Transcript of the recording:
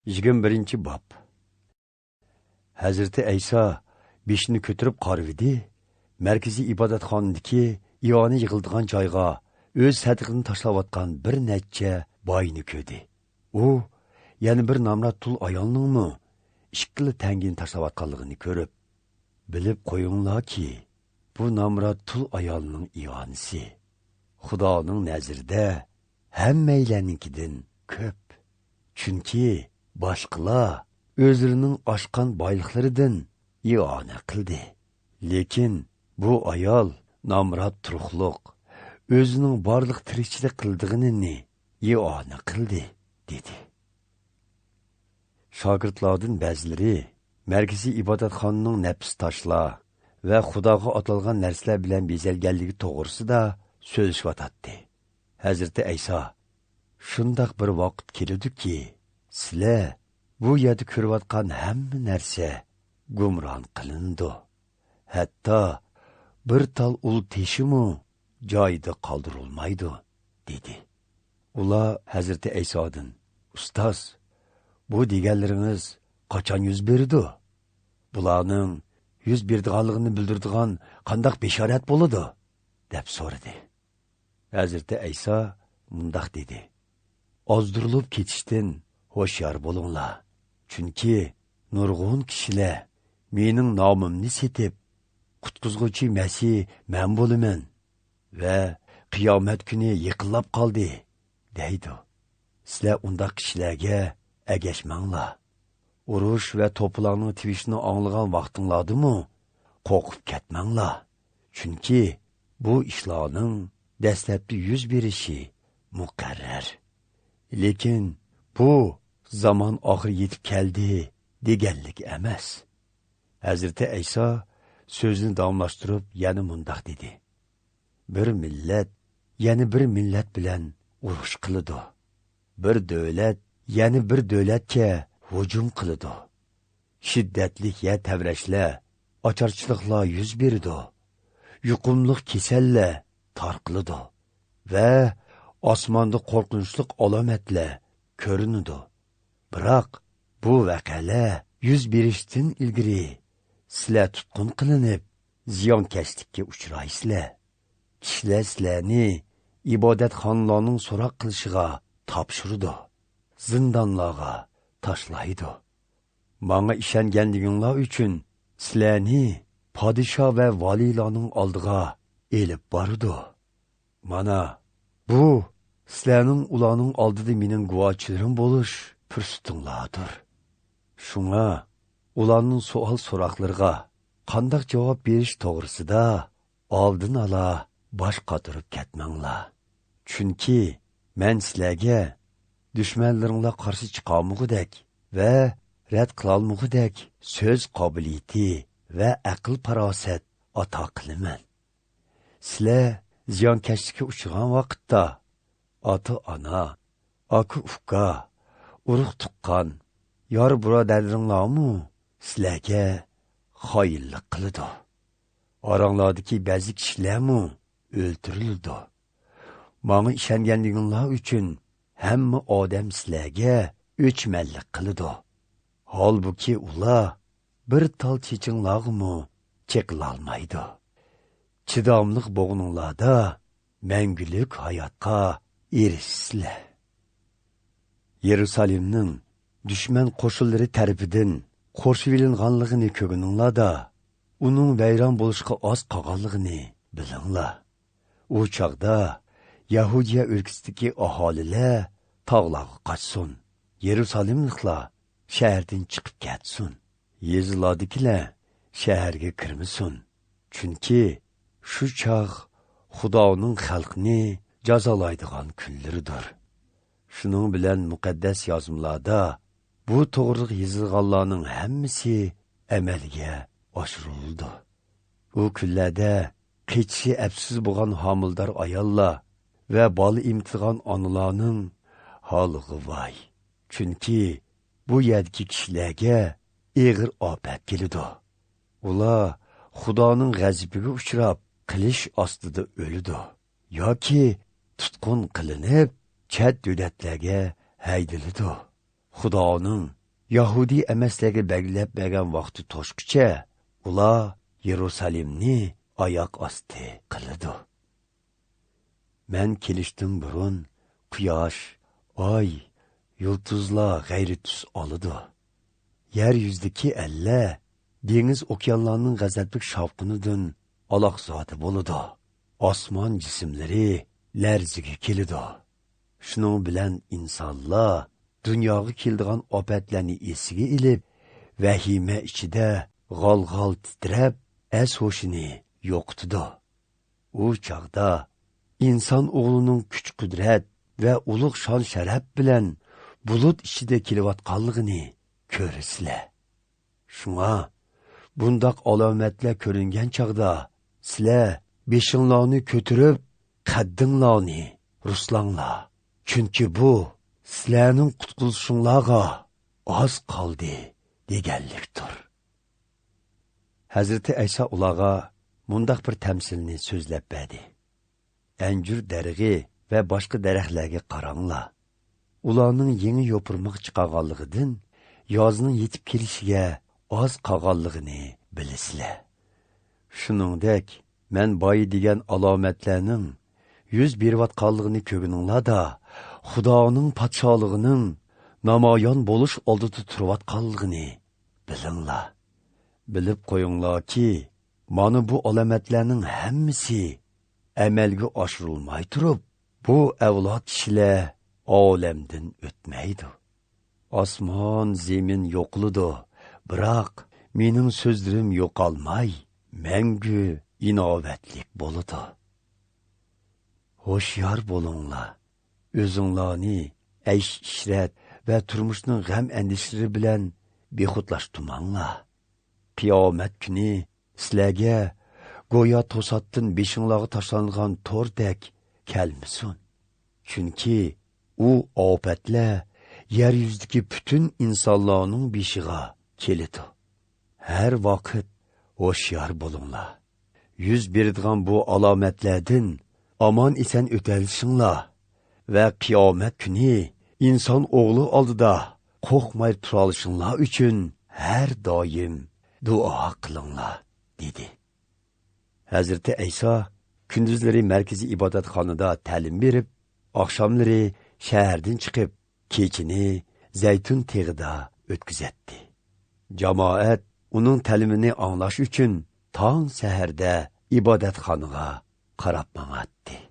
21 bab. Hazreti Ayso beshini ko'tarib qarvidi, markaziy ibodatxonadagi iyoni yig'ildigan joyga o'z sadiqini tashlayotgan bir necha boyni ko'rdi. U yana bir namrat tul ayolningmi ikkili tangini tashlayotganligini ko'rib, bilib qo'yinglarki, bu namrat tul ayolning iyonisi Xudoning nazarida hammaylarninkidan ko'p. Chunki boshqalar o'zlarining oshqan boyliklaridan iona qildi. Lekin bu ayol namrat turuqliq, o'zining barliq tirikchilik qildig'ini iona qildi, dedi. Shogirdlardan ba'zilari markaziy ibodatxonaning nafs tashlar va Xudoga atalgan narsalar bilan bezalganligi to'g'risida so'zlashyotdi. Hazrati Ayso: shundoq bir vaqt keladi-ki, sizlar bu yerda ko'rayotgan hamma narsa gumron qilindi. Hatto bir tal ul teshimi joyida qoldirilmaydi, dedi. Ular Hazrati Aysodan: ustoz, bu deganlaringiz qachon yuz berdi? Bularning yuz berdiganligini bildiradigan qanday bishorat bo'ladi? deb so'radi. Hazrati Ayso mundaq dedi: ozdirilib ketishdan hoşyar bo'linglar. Chunki nurg'un kishilar mening nomimni setib, qutqizg'uvchi Masih men bo'laman va qiyomat kuni yaqinlab qoldi, deydi. Sizlar undaq kishilarga agashmanglar. Urush va to'plarning tivishini anglagan vaqtinglardimi qo'rqib ketmanglar. Chunki bu ishlarning dastlabki yuz berishi muqarrar. Lekin bu zaman oxiri yetib keldi deganlik emas. Hazrati Ayso so'zini davomlashtirib yana mundaq dedi: bir millat yana bir millat bilan urush qiladi. Bir davlat yana bir davlatga hujum qiladi. Shiddatli tavrashlar, ocharchiliklar yuz beradi. Yuqumliq kasallar tarqiladi va osmonda qo'rqinchli alomatlar ko'rinadi. Biroq bu voqealar yuz berishdan ilgari sizlar tutqun qilinib, ziyonkashlikka uchraysizlar. Kishilar sizlarni ibodatxonalarning so'roq qilishiga topshirdi, zindonlarga tashlaydi. Menga ishonganliginglar uchun sizlarni podsho va valiylarning oldiga elib bordi. Mana bu sizlarning ularning oldida mening guvohchilarim bo'lish fursatinglardir. Shunga ularning savol so'roqlariga qanday javob berish to'g'risida oldin ola bosh qotirib ketmanglar. Chunki men sizlarga dushmanlaringlar qarshi chiqolmagudek va rad qilolmagudek so'z qobiliyati va aql farosat ato qilaman. Sizlar ziyonkashlikka uchragan vaqtda ota-ona, aka-uka, urug' tuqqan, yor birodarlaringlarmi sizlarga xoinlik qiladi. Oranglardagi ba'zi kishilarmi o'ltirildi. Menga ishonganliginglar uchun hamma odam sizlarga o'chmanlik qiladi. Holbuki ular bir tal chechinglarmi cheqilolmaydi. Chidamliq bo'g'ninglarda mangulik hayotga erishsizlar. Yerusalimning dushman qo'shinlari tarafidan qo'rshib ilinganligini ko'rganinglarda, uning vayron bo'lishga oz qolganligini bilinglar. U chog'da Yahudiya o'lkasidagi aholilar tog'larga qochsin. Yerusalimliklar shahardan chiqib ketsin. Yeziladikilar shaharga kirmasin. Chunki shu chog' Xudoning xalqini jazolaydigan kunlaridir. Shuning bilan muqaddas yozmalarda bu to'g'ri yozilganlarning hammasi amalga oshirildi. U kunlarda qichishi afsus bo'lgan homildor ayollar va bola imtigan onalarning holiga voy. Chunki bu yerdagi kishilarga og'ir ofat keladi. Ular Xudoning g'azabiga uchrab, qilish ostida o'ladi yoki tutqun qilinib, chet davlatlarga haydaladi. Xudoning Yahudi emaslarga belgilab bergan vaqti to'shqicha, ular Yerusalimni oyoq osti qiladi. Men kelishdim burun, quyosh, oy, yulduzlar g'ayri tus oladi. Yer yüzdeki elle, deniz okyanlarının gazablik şavqinidan alaqzoda bo'ladi. Osmon cisimleri larziga keladi. Şunun bilen insanlar dunyoga keldigan ofatlarni esiga ilib, vahima ichida g'al-g'al titrab, as-hoshini yo'qotdi. U chaqda inson o'g'lining kuch-qudrat va ulug' shon-sharaf bilan bulut ichida kelayotganligini ko'rsizlar. Shunga bundaq alomatlar ko'ringan chaqda sizlar beshinglarni ko'tarib, qaddinglarni ruslanglar. Chunki bu sizlarning qutqizishinglarga oz qoldi deganlikdir. Hazreti Aysa ularga mundaq bir tamsilni so'zlab berdi. Anjur darig'i va boshqa daraxtlarga qaranglar. Ularning yangi yo'pirmoq chiqarganligidan yozning yetib kelishiga oz qolganligini bilasizlar. Shuningdek, men boy degan alomatlarning yuz berayotganligini ko'rininglarda, Xudoning podshohligining namoyon bo'lish oldida turayotganligini bilinglar. Bilib qo'yinglarki, mana bu alomatlarning hammasi amalga oshirilmay turib, bu avlod kishilar olamdan o'tmaydi. Osmon, zemin yo'qlidi, biroq mening so'zlarim yo'qolmay, mangu inovatlik bo'ladi. Hoşyar bo'linglar. O'zinglarni aysh-ishrat va turmushning g'am andishlari bilan bexudlashtirmanglar. Qiyomat kuni sizlarga go'yo to'satdan beshinglarga tashlangan to'rdek kelmasin. Chunki u ofatlar yer yuzidagi butun insonlarning beshiga keladi. Har vaqt hoşyar bo'linglar. Yuz beradigan bu alomatlardan aman esan o'talishinglar va qiyomat kuni inson o'g'li oldida qo'rqmay turishinglar uchun har doim duo qilinglar, dedi. Hazreti Aysa kunduzlari markaziy ibodatxonada ta'lim berib, oqshomlari shahardan chiqib, kechini Zaytun teg'ida o'tkazatdi. Jamoat uning ta'limini anglash uchun tong saharda ibodatxonaga qarab mang'atdi.